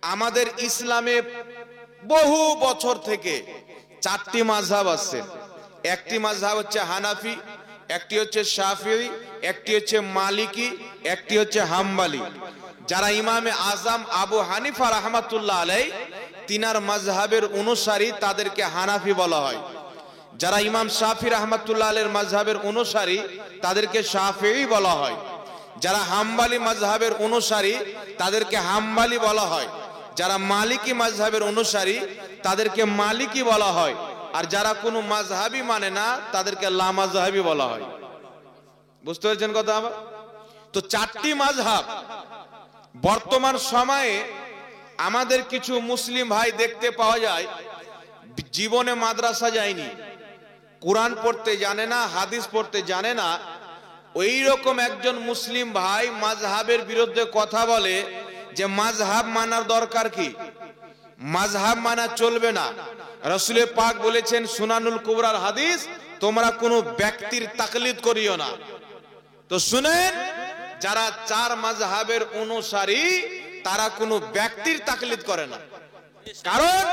আমাদের ইসলামে বহু বছর থেকে চারটি মাযহাব আছে। একটি মাযহাব হচ্ছে হানাফি, একটি হচ্ছে শাফিঈ, একটি হচ্ছে মালিকি, একটি হচ্ছে হাম্বলি। যারা ইমামে আজম আবু হানিফা রাহমাতুল্লাহ আলাইহি তিনার মাযহাবের অনুসারী তাদেরকে হানাফি বলা হয়। যারা ইমাম শাফি রাহমাতুল্লাহ আলাইহির মাযহাবের অনুসারী তাদেরকে শাফিঈ বলা হয়। যারা হাম্বলি মাযহাবের অনুসারী তাদেরকে হাম্বলি বলা হয়। যারা মালিকি মাযহাবের অনুসারী তাদেরকে মালিকি বলা হয়। আর যারা কোনো মাযহাবই মানে না তাদেরকে লা মাযহাবি বলা হয়। বুঝতে পেরেছেন কথা আমার? তো চারটি মাযহাব। বর্তমান সময়ে আমাদের কিছু মুসলিম ভাই দেখতে পাওয়া যায় জীবনে মাদ্রাসা যায়নি, কোরআন পড়তে জানে না, হাদিস পড়তে জানে না। ওই রকম একজন মুসলিম ভাই মাযহাবের বিরুদ্ধে কথা বলে যে মাযহাব মানার দরকার কি, মাযহাব মানা চলবে না। রাসূল পাক বলেছেন সুনানুল কুবরার হাদিস, তোমরা কোনো ব্যক্তির তাকলিদ করিও না। তো শুনেন, যারা চার মাযহাবের অনুসারী তারা কোনো ব্যক্তির তাকলিদ করে না। কারণ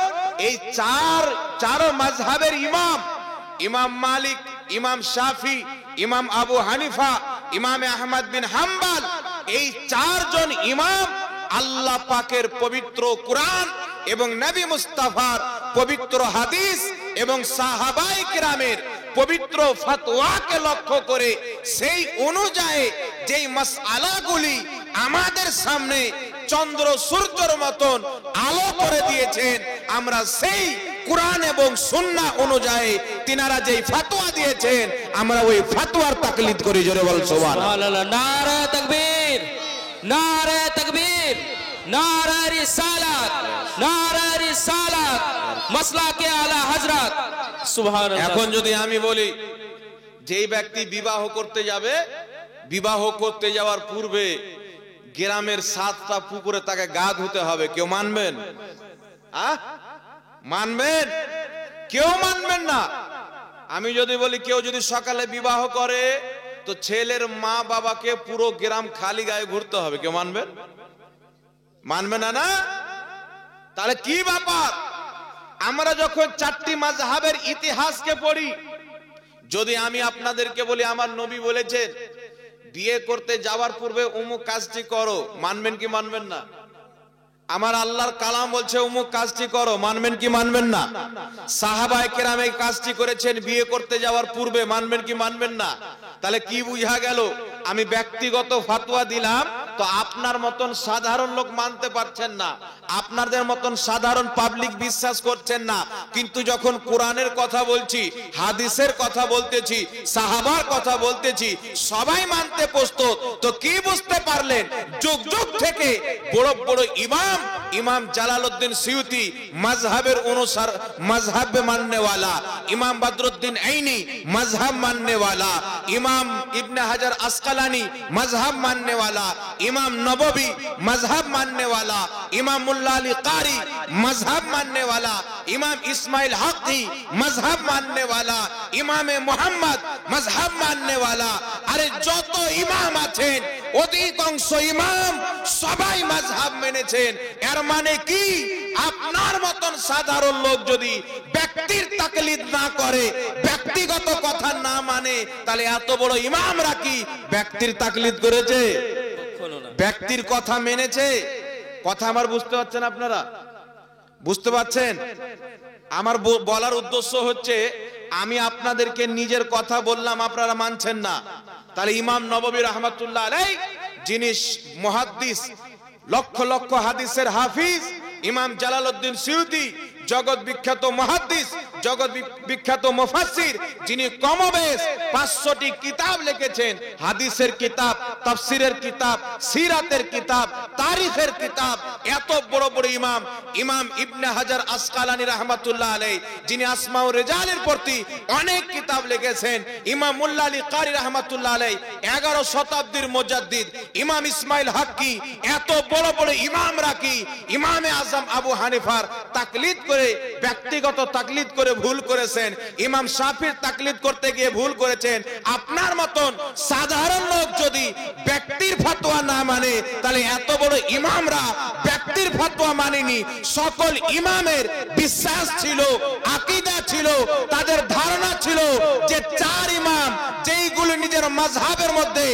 এই চার মাযহাবের ইমাম, ইমাম মালিক, ইমাম শাফি, ইমাম আবু হানিফা, ইমাম আহমদ বিন হাম্বল, এই চারজন ইমাম আল্লাহ পাকের পবিত্র কুরআন এবং নবী মুস্তাফার পবিত্র হাদিস এবং সাহাবায়ে কেরামের পবিত্র ফতোয়াকে লক্ষ্য করে সেই অনুযায়ী যেই মাসআলাগুলি আমাদের সামনে চন্দ্র সূর্যের মতন আলো করে দিয়েছেন, আমরা সেই কুরআন এবং সুন্নাহ অনুযায়ী তিনারা যেই ফতোয়া দিয়েছেন আমরা ওই ফতোয়ার তাকলিদ করি। জোরে বল সুবহানাল্লাহ। নারে তাকবীর, নারে তাকবীর, নারে রিসালাত, নারে রিসালাত, মাসলাকে আলা হযরত। সুবহানাল্লাহ। এখন যদি আমি বলি যেই ব্যক্তি বিবাহ করতে যাবে, বিবাহ করতে যাওয়ার পূর্বে গ্রামের 7টা পুকুরে তাকে গা ধুতে হবে, কেউ মানবেন? মানবেন? কেউ মানবেন না। আমি যদি বলি কেউ যদি সকালে বিবাহ করে তো ছেলের মা বাবাকে পুরো গ্রাম খালি গায়ে ঘুরতে হবে, কেউ মানবেন? মানবে না না? তাহলে কি ব্যাপার? আমরা যখন চারটি মাযহাবের ইতিহাসকে পড়ি, যদি আমি আপনাদেরকে বলি আমার নবী বলেছেন বিয়ে করতে যাওয়ার পূর্বে অমুক কাজটি করো, মানবেন কি মানবেন না? আমার আল্লাহর কালাম বলছে অমুক কাজটি করো, মানবেন কি মানবেন না? সাহাবায়ে কেরাম এই কাজটি করেছেন বিয়ে করতে যাওয়ার পূর্বে, মানবেন কি মানবেন না? তাহলে কি বুঝা গেল? আমি ব্যক্তিগত ফতোয়া দিলাম তো আপনার মতন সাধারণ লোক মানতে পারছেন না, আপনাদের মতন সাধারণ পাবলিক বিশ্বাস করছেন না। কিন্তু যখন কোরআনের কথা বলছি, হাদিসের কথা বলতেছি, সাহাবার কথা বলতেছি, সবাই মানতে প্রস্তুত। তো কি বুঝতে পারলেন? যুগ যুগ থেকে বড় বড় ইমাম, ইমাম জালালউদ্দিন সিয়ুতি মাযহাবের অনুসার মাযহাব মাননে वाला, ইমাম বদরুদ্দিন আইনি মাযহাব মাননে वाला, ইমাম ইবনে হাজার আসকালানি মাযহাব মাননে वाला, इमाम नबवी मजहब मानने वाला, इमाम मुल्ला अली कारी मजहब मानने वाला, इमाम इस्माइल हक़ी मजहब मानने वाला, इमाम मोहम्मद मजहब मानने वाला। अरे जो तो इमाम आছেন অধিকাংশ ইমাম সবাই মাযহাব মেনেছেন। এর মানে কি? আপনার মতন সাধারণ লোক যদি ব্যক্তির তাকলিদ না করে, ব্যক্তিগত কথা না মানে, তাহলে এত বড় ইমামরা কি ব্যক্তির তাকলিদ করেছে? ব্যক্তির কথা মেনেছে? কথা আমার বুঝতে পারছেন আপনারা? বুঝতে পারছেন? আমার বলার উদ্দেশ্য হচ্ছে আমি আপনাদেরকে নিজের কথা বললাম, আপনারা মানছেন না। তাহলে ইমাম নববী রাহমাতুল্লাহ আলাইহি যিনি মুহাদ্দিস, লক্ষ লক্ষ হাদিসের হাফিজ, ইমাম জালালউদ্দিন সিয়ুতি জগৎ বিখ্যাত মুহাদ্দিস, জগৎ বিখ্যাত মুফাসসির, যিনি কমবেশ 500টি কিতাব লিখেছেন, হাদিসের কিতাব, তাফসীরের কিতাব, সিরাতের কিতাব, তারিখের কিতাব। এত বড় বড় ইমাম, ইমাম ইবনে হাজার আসকালানি রাহমাতুল্লাহ আলাইহি যিনি আসমা ও রিজালের প্রতি অনেক কিতাব লিখেছেন, ইমাম মুল্লা আলী কারি রাহমাতুল্লাহ আলাইহি 11 শতাব্দীর মুজাদ্দিদ, ইমাম ইসমাইল হক্কি, এত বড় বড় ইমামরা কি ইমামে আজম আবু হানিফার তাকলিদ করে, ব্যক্তিগত তাকলিদ করে ভুল করেছেন? ইমাম শাফির তাকলিদ করতে গিয়ে ভুল করেছেন। আপনার মতন সাধারণ লোক যদি ব্যক্তির ফতোয়া না মানে, তাহলে এত বড় ইমামরা ব্যক্তির নবীর ফতোয়া মানিনি। সকল ইমামের বিশ্বাস ছিল, আকীদা ছিল, তাদের ধারণা ছিল যে চার ইমাম যেইগুলো নিজের মাযহাবের মধ্যে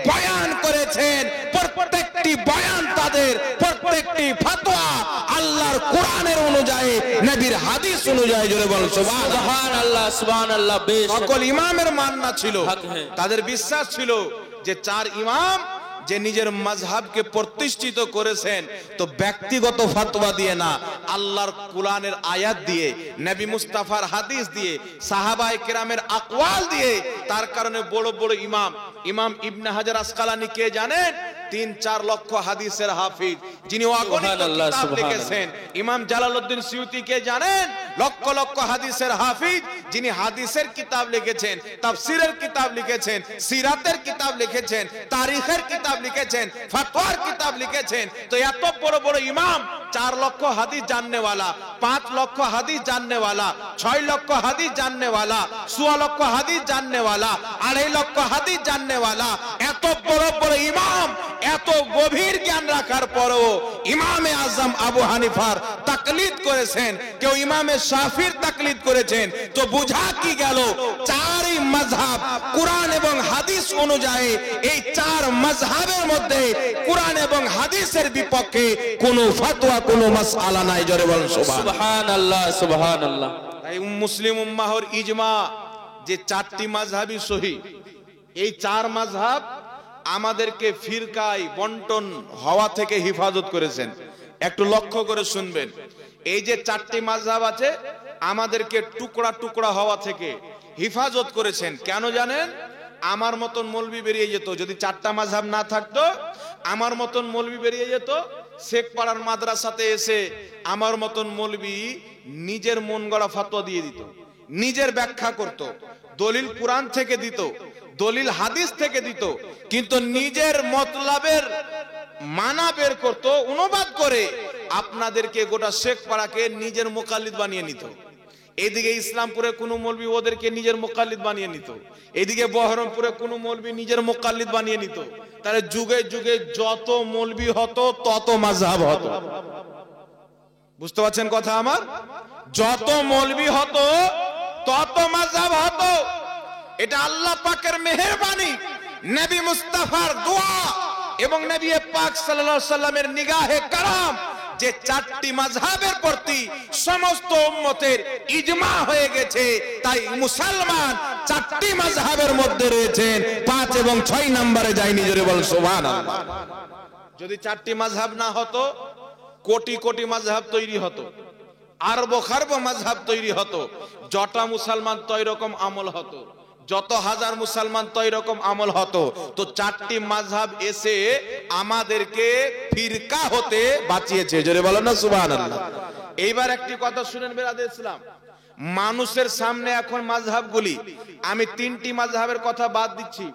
বয়ান করেছেন, প্রত্যেকটি বয়ান তাদের, প্রত্যেকটি ফতোয়া আল্লাহর কোরআনের অনুযায়ী, নবীর হাদিস অনুযায়ী। জোরে বল সুবহানাল্লাহ, সুবহানাল্লাহ। সকল ইমামের মাননা ছিল, হক হ্যাঁ। তাদের বিশ্বাস ছিল যে চার ইমাম যে নিজের মাযহাবকে প্রতিষ্ঠিত করেছেন, তো ব্যক্তিগত ফতোয়া দিয়ে না, আল্লাহর কোরআনের আয়াত দিয়ে, নবী মুস্তাফার হাদিস দিয়ে, সাহাবায়ে কেরামের আকওয়াল দিয়ে। তার কারণে বড় বড় ইমাম, ইমাম ইবনে হাজার আসকালানী কে জানেন? ৩-৪ লক্ষ হাদিসের হাফিজ, যিনি অগণিত কিতাব লিখেছেন। ইমাম জালালউদ্দিন সিউতি কে জানেন? লক্ষ লক্ষ হাদিসের হাফিজ, যিনি হাদিসের কিতাব লিখেছেন, তাফসীরের কিতাব লিখেছেন, সিরাতের কিতাব লিখেছেন, তারিখের কিতাব লিখেছেন, ফতোয়ার কিতাব লিখেছেন। তো এত বড় বড় ইমাম 4 লক্ষ হাদিস জাননে वाला, 5 লক্ষ হাদিস জাননে वाला, 6 লক্ষ হাদিস জাননে वाला, 16 লক্ষ হাদিস জাননে वाला, 2.5 লক্ষ হাদিস জাননে वाला, এত বড় বড় ইমাম এত গভীর জ্ঞান রাখার পরেও ইমামে আজম আবু হানিফার তাকলিদ করেছেন, কেউ ইমামে শাফির তাকলিদ করেছেন। তো বুঝা কি গেল? চারই মাযহাব কোরআন এবং হাদিস অনুযায়ী, এই চার মাযহাবের মধ্যে কোরআন এবং হাদিসের বিপক্ষে কোনো ফতোয়া, কোনো মাসআলা নাই। জোরে বলেন সুবহানাল্লাহ, সুবহানাল্লাহ। তাই মুসলিম উম্মাহর ইজমা যে চারটি মাযহাবই সহিহ। এই চার মাযহাব আমাদেরকে ফিরকায় বন্টন হওয়া থেকে হেফাজত করেছেন। একটু লক্ষ্য করে শুনবেন, এই যে চারটি মাযহাব আছে, আমাদেরকে টুকরা টুকরা হওয়া থেকে হেফাজত করেছেন। কেন জানেন? আমার মতন মৌলবি বেরিয়ে যেত, যদি চারটা মাযহাব না থাকতো আমার মতন মৌলবি বেরিয়ে যেত। শেখপাড়ার মাদ্রাসাতে এসে আমার মতন মৌলবি নিজের মন গড়া ফতোয়া দিয়ে দিত, নিজের ব্যাখ্যা করত, দলিল কোরআন থেকে দিত, দলিল হাদিস থেকে দিত, কিন্তু নিজের মতলবের মানা বের করত, অনুবাদ করে আপনাদেরকে গোটা শেখপাড়াকে নিজের মুকাল্লিদ বানিয়ে নিত। এইদিকে ইসলামপুরে কোনো মৌলবি ওদেরকে নিজের মুকাল্লিদ বানিয়ে নিত, এইদিকে বহরমপুরে কোনো মৌলবি নিজের মুকাল্লিদ বানিয়ে নিত। তাহলে যুগে যুগে যত মৌলবি হতো তত মাযহাব হতো। বুঝতে পারছেন কথা আমার? যত মৌলবি হতো তত মাযহাব হতো। এটা আল্লাহ পাকের মেহেরবানি, নবী মুস্তাফার দোয়া এবং নবী পাক সাল্লাল্লাহু আলাইহি সাল্লামের নিগাহে কারাম, যে চারটি মাযহাবের প্রতি সমস্ত উম্মতের ইজমা হয়ে গেছে। তাই মুসলমান চারটি মাযহাবের মধ্যে রয়েছেন, 5 এবং 6 নম্বরে যায়নি। জোরে বল সুবহানাল্লাহ। যদি চারটি মাযহাব না হতো, কোটি কোটি মাযহাব তৈরি হতো, আরব খারব মাযহাব তৈরি হতো। যটা মুসলমান তৈ রকম আমল হতো, যত হাজার মুসলমান তৈ রকম আমল হতো। তো চারটি মাযহাব এসে আমাদেরকে ফিরকা হতে বাঁচিয়েছে। জোরে বলো না সুবহানাল্লাহ। এইবার একটি কথা শুনেন বেরাদর ইসলাম, মানুষের সামনে এখন মাযহাবগুলি, আমি 3টি মাযহাবের কথা বাদ দিচ্ছি,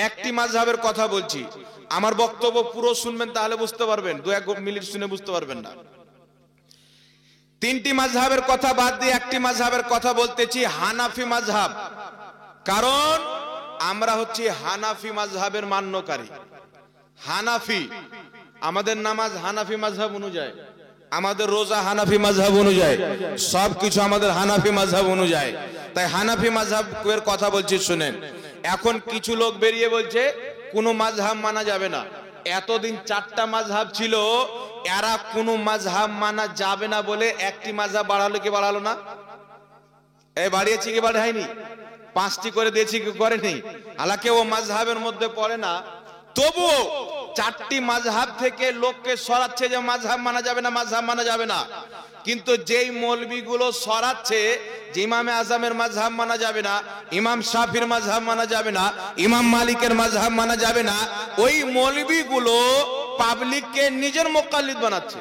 একটি মাযহাবের কথা বলছি। আমার বক্তব্য পুরো শুনবেন, তাহলে বুঝতে পারবেন, 2-1 মিনিট শুনে বুঝতে পারবেন না। 3টি মাযহাবের কথা বাদ দিয়ে একটি মাযহাবের কথা বলতেছি, হানাফি মাযহাব। কারণ আমরা হচ্ছি হানাফি মাযহাবের মান্যকারী। হানাফি, আমাদের নামাজ হানাফি মাযহাব অনুযায়ী, আমাদের রোজা হানাফি মাযহাব অনুযায়ী, সবকিছু আমাদের হানাফি মাযহাব অনুযায়ী। তাই হানাফি মাযহাবের কথা বলছি, শুনেন। এখন কিছু লোক বেরিয়ে বলছে কোনো মাযহাব মানা যাবে না। এতদিন 4টা মাযহাব ছিল, এরা কোনো মাযহাব মানা যাবে না বলে একটি মাযহাব বাড়ালো কি বাড়ালো না? এই বাড়িয়েছি কি বাড়ায়নি? 5টি করে দিয়েছি কি করেনি? হালাকে ও মাযহাবের মধ্যে পড়ে না, তবুও 4টি মাযহাব থেকে লোককে সরাচ্ছে যে মাযহাব মানা যাবে না, মাযহাব মানা যাবে না। কিন্তু যেই মৌলবীগুলো সরাচ্ছে যে ইমামে আজমের মাযহাব মানা যাবে না, ইমাম শাফির মাযহাব মানা যাবে না, ইমাম মালিকের মাযহাব মানা যাবে না, ওই মৌলবীগুলো পাবলিককে নিজের মুকাল্লিদ বানাচ্ছে,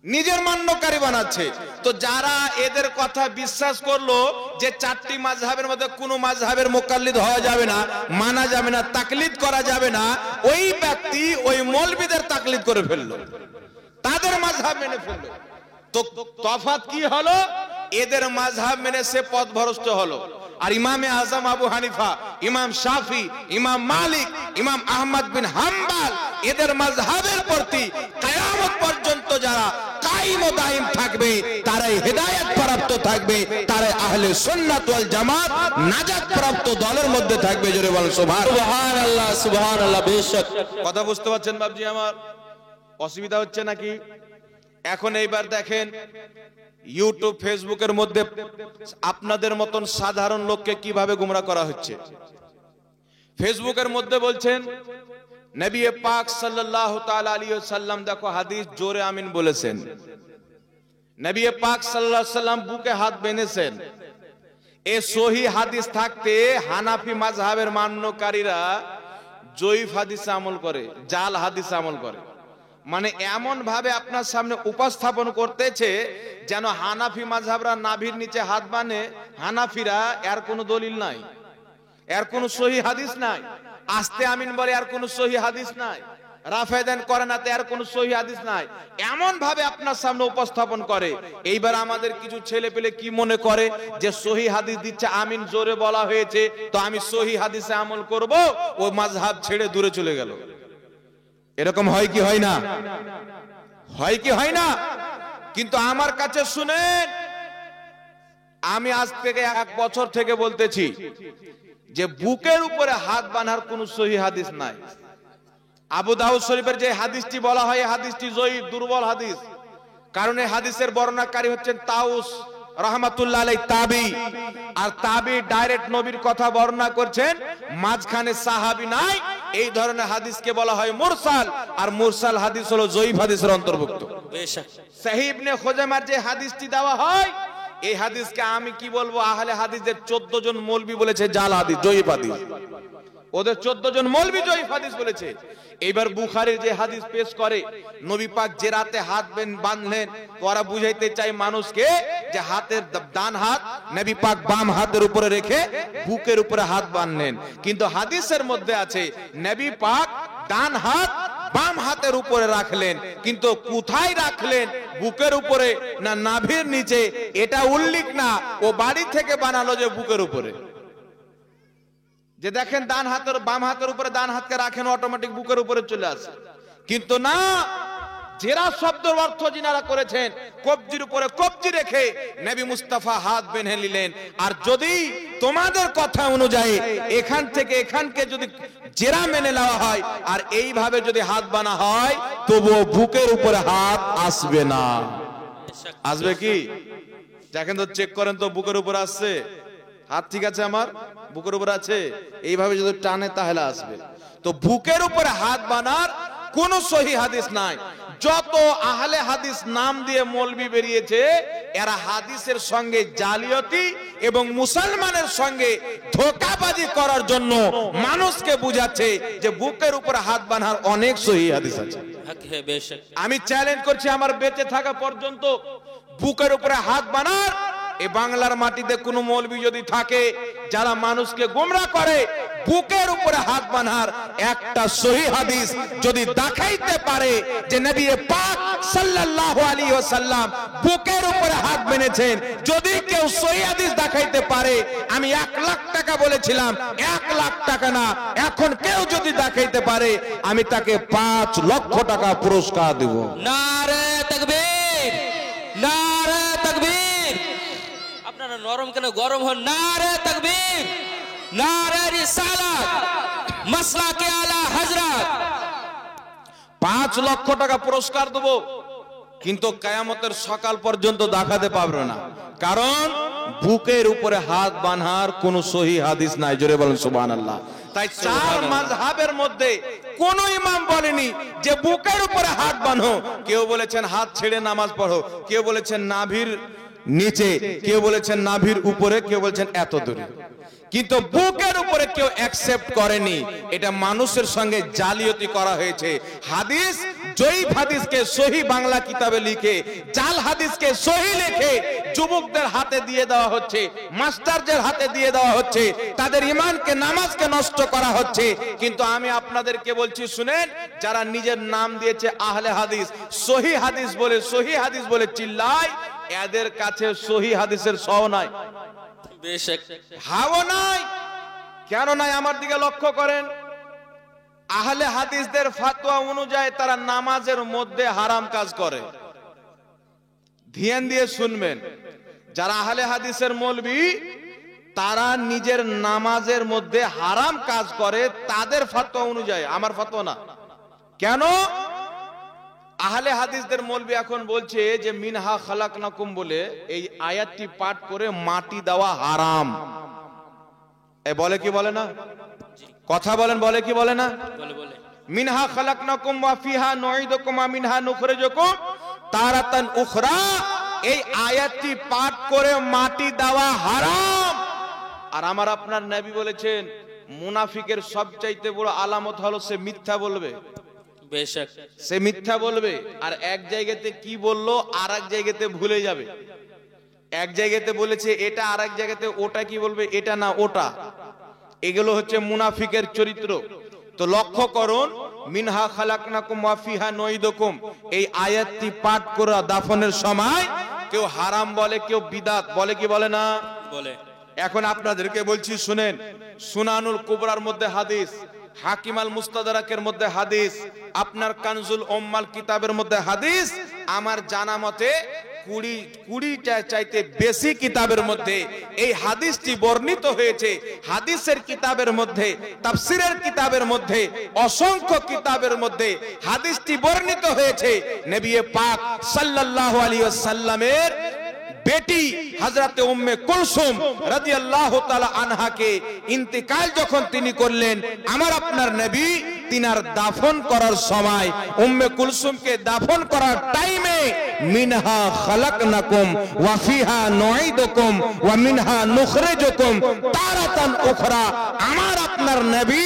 নিজের মান্যকারী বানাচ্ছে। তো যারা এদের কথা বিশ্বাস করলো যে 4টি মাযহাবের মধ্যে কোনো মাযহাবের মুকাল্লিদ হওয়া যাবে না, মানা যাবে না, তাকলিদ করা যাবে না, ওই ব্যক্তি ওই মৌলবীদের তাকলিদ করে ফেললো, তাদের মাযহাব মেনে ফেললো। তো তফাৎ কি হলো? এদের মাযহাব মেনে সে পথভ্রষ্ট হলো। আর ইমামে আজম আবু হানিফা, ইমাম শাফি, ইমাম মালিক, ইমাম আহমদ বিন হাম্বল, এদের মাযহাবের প্রতি কিয়ামত পর্যন্ত যারা কায়েম ও দায়েম থাকবে তারাই হেদায়েত প্রাপ্ত থাকবে, তারাই আহলে সুন্নাত ওয়াল জামাত নাজাত প্রাপ্ত দলের মধ্যে থাকবে। জোরে বলেন সুবহানাল্লাহ সুবহানাল্লাহ। বেশক কথা বুঝতে পারছেন বাবজি আমার? অসুবিধা হচ্ছে নাকি? এখন এইবার দেখেন ইউটিউব ফেসবুকের মধ্যে আপনাদের মতন সাধারণ লোককে কিভাবে গুমরা করা হচ্ছে। ফেসবুকের মধ্যে বলছেন নবী পাক সাল্লাল্লাহু তাআলা আলাইহি ওয়াসাল্লাম, দেখো হাদিস জোরে আমিন বলেছেন। নবী পাক সাল্লাল্লাহু আলাইহি ওয়াসাল্লাম বুকে হাত বেঁধেছেন। এই সহি হাদিস থাকতে হানাফি মাযহাবের মান্যকারীরা জয়ীফ হাদিসে আমল করে, জাল হাদিসে আমল করে। মানে এমন ভাবে আপনার সামনে উপস্থাপন করতেছে যেন হানাফি মাযহাবরা নাভির নিচে হাত বাঁধে, হানাফিরা এর কোনো দলিল নাই, এর কোনো সহি হাদিস নাই। আস্তে আমিন বলে এর কোনো সহি হাদিস নাই, রাফেদান করে না এর কোনো সহি হাদিস নাই। এমন ভাবে আপনার সামনে উপস্থাপন করে। এইবার আমাদের কিছু ছেলে পেলে কি মনে করে যে সহি হাদিস দিচ্ছে, আমিন জোরে বলা হয়েছে তো আমি সহি হাদিসে আমল করব, ও মাযহাব ছেড়ে দূরে চলে গেল। এরকম হয় কি হয় না? হয় কি হয় না? কিন্তু আমার কাছে শুনেন, আমি আজ থেকে 1 বছর থেকে বলতেছি যে বুকের উপরে হাত বাঁধার কোন সহি হাদিস নাই। আবু দাউদ শরীফের যে হাদিসটি বলা হয় এই হাদিসটি জয়ীফ, দুর্বল হাদিস। কারণ এই হাদিসের বর্ণনাকারী হচ্ছেন তাউস রাহমাতুল্লাহ আলাইহি তাবি, আর তাবি ডাইরেক্ট নবীর কথা বর্ণনা করছেন, মাঝখানে সাহাবী নাই। এই ধরনের হাদিসকে বলা হয় মুরসাল, আর মুরসাল হাদিস হলো জয়ীফ হাদিসের অন্তর্ভুক্ত। বেশক সহিহ ইবনে খুজাইমার যে হাদিসটি দেওয়া হয় এই হাদিসকে আমি কি বলবো, আহলে হাদিসের 14 জন মৌলবি বলেছে জাল হাদিস, জয়ীফ হাদিস। ওদের 14 জন মৌলবি জয়ীফ হাদিস বলেছে। এইবার বুখারীর যে হাদিস পেশ করে নবী পাক যে রাতে হাত বাঁধলেন, ওরা বুঝাইতে চাই মানুষকে যে হাতের ডান হাত নবী পাক বাম হাতের উপরে রেখে বুকের উপরে হাত বাঁধলেন। কিন্তু হাদিসের মধ্যে আছে নবী পাক ডান হাত বাম হাতের উপরে রাখলেন, কিন্তু কোথায় রাখলেন, বুকের উপরে না নাভির নিচে, এটা উল্লেখ না। ও বাড়ি থেকে বানালো যে বুকের উপরে, যে দেখেন ডান হাতের বাম হাতের উপরে ডান হাতকে রাখেন অটোমেটিক বুকের উপরে চলে আসে। কিন্তু না, জেরা শব্দের অর্থ যিনারা করেছেন কবজির উপরে কবজি রেখে নবী মুস্তাফা হাত বেঁধে নিলেন। আর যদি তোমাদের কথা অনুযায়ী এখান থেকে এখানকে যদি জেরা মেনে নেওয়া হয় আর এইভাবে যদি হাত বানা হয়, তবুও বুকের উপরে হাত আসবে না। আসবে কি? দেখেন তো, চেক করেন তো বুকের উপরে আসছে হাত, ঠিক আছে আমার বুকের উপরে আছে, এইভাবে যদি টানে তাহলে আসবে। তো বুকের উপরে হাত বানার কোন সহি হাদিস নাই। যত আহলে হাদিস নাম দিয়ে মৌলবি বেরিয়েছে, এরা হাদিসের সঙ্গে জালিয়াতি এবং মুসলমানের সঙ্গে ধোঁকাবাজি করার জন্য মানুষকে বুঝাচ্ছে যে বুকের উপরে হাত বাঁধার অনেক সহি হাদিস আছে। আমি চ্যালেঞ্জ করছি, আমার বেঁচে থাকা পর্যন্ত বুকের উপরে হাত বানার এই বাংলার মাটিতে কোন মৌলবি যদি থাকে যারা মানুষকে গোমরাহ করে, বুকের উপরে হাত বাঁধার একটা সহিহ হাদিস যদি দেখাইতে পারে যে নবী পাক সাল্লাল্লাহু আলাইহি ওয়াসাল্লাম বুকের উপরে হাত বেঁধেছেন, যদি কেউ সহিহ হাদিস দেখাইতে পারে, আমি 1 লাখ টাকা বলেছিলাম, 1 লাখ টাকা না, এখন কেউ যদি দেখাইতে পারে আমি তাকে 5 লক্ষ টাকা পুরস্কার দেব। নারে তাকবীর, নারে তাকবীর। আপনারা নরম কেন, গরম হন। নারে তাকবীর, নারে রিসালাত, মাসলাকে আলা হযরত। 5 লক্ষ টাকা পুরস্কার দেব, কিন্তু কিয়ামতের সকাল পর্যন্ত দেখাতে পারবে না। কারণ বুকের উপরে হাত বাঁধার কোন সহিহ হাদিস নাই। জোরে বলেন সুবহানাল্লাহ। তাই 4 মাযহাবের মধ্যে কোন ইমাম বলেনি যে বুকের উপরে হাত বাঁধো। কেউ বলেছেন হাত ছেড়ে নামাজ পড়ো, কেউ বলেছেন নাভির নিচে, কেউ বলেছেন নাভির উপরে, কেউ বলেছেন এত দূরে। কিন্তু বুকের উপরে কেউ অ্যাকসেপ্ট করেনি। এটা মানুষের সঙ্গে জালিয়াতি করা হয়েছে। হাদিস জয়ীফ হাদিসকে সহি বাংলা কিতাবে লিখে, জাল হাদিসকে সহি লিখে যুবকদের হাতে দিয়ে দেওয়া হচ্ছে, মাস্টারদের হাতে দিয়ে দেওয়া হচ্ছে, তাদের ঈমানকে নামাজকে নষ্ট করা হচ্ছে। কিন্তু আমি আপনাদেরকে বলছি শুনেন, যারা নিজের নাম দিয়েছে আহলে হাদিস, সহি হাদিস বলে, সহি হাদিস বলে চিল্লায়, এদের কাছে সহি হাদিসের সহ নাই, হাও নাই। কেন নাই? আমার দিকে লক্ষ্য করেন। আহলে হাদিসদের ফতোয়া অনুযায়ী তারা নামাজের মধ্যে হারাম কাজ করে। ধ্যান দিয়ে শুনবেন, যারা আহলে হাদিসের মৌলবি তারা নিজের নামাজের মধ্যে হারাম কাজ করে তাদের ফতোয়া অনুযায়ী, আমার ফতোয়া না। কেন? আহলে হাদিসদের মৌলবি এখন বলছে যে মিনহা খালাকনাকুম বলে এই আয়াতটি পাঠ করে মাটি দেওয়া হারাম। এ বলে কি বলে না? কথা বলেন, বলে কি বলে না? বলে বলে মিনহা খালাকনাকুম ওয়া ফিহা নুঈদুকুম ওয়া মিনহা নুখরিজুকুম তারাতান উখরা, এই আয়াতটি পাঠ করে মাটি দেওয়া হারাম। আর আমার আপনার নবী বলেছেন মুনাফিকের সবচাইতে বড় আলামত হলো সে মিথ্যা বলবে। বেশক সে মিথ্যা বলবে, আর এক জায়গাতে কি বললো আর এক জায়গাতে ভুলে যাবে। এক জায়গাতে বলেছে এটা, আর এক জায়গাতে ওটা কি বলবে, এটা না ওটা। এগুলো হচ্ছে মুনাফিকের চরিত্র। তো লক্ষ্য করুন, মিনহা খালাকনাকুম ওয়া ফিহা নুঈদুকুম এই আয়াতটি পাঠ করা দাফনের সময় কেউ হারাম বলে, কেউ বিদাত বলে, কি বলে না? বলে। এখন আপনাদেরকে বলছি শুনেন, সুনানুল কুবরার মধ্যে হাদিস, হাকিম আল মুস্তাদরাকের মধ্যে হাদিস, আপনার কানজুল উম্মাল কিতাবের মধ্যে হাদিস, আমার জানা মতে 20টা চাইতে বেশি কিতাবের মধ্যে এই হাদিসটি বর্ণিত হয়েছে। হাদিসের কিতাবের মধ্যে, তাফসিরের কিতাবের মধ্যে, অসংখ্য কিতাবের মধ্যে হাদিসটি বর্ণিত হয়েছে। নবী পাক সাল্লাল্লাহু আলাইহি ওয়াসাল্লামের বেটি হযরতে উম্মে কুলসুম রাদিয়াল্লাহু তাআলা আনহাকে ইন্তেকাল যখন তিনি করলেন, আমার আপনার নবী তিনার দাফন করার সময় উম্মে কুলসুমকে দাফন করার টাইমে মিনহা খালাকনাকুম ওয়া ফিহা নুঈদুকুম ওয়া মিনহা নুখরিজুকুম তারাতান উখরা আমার আপনার নবী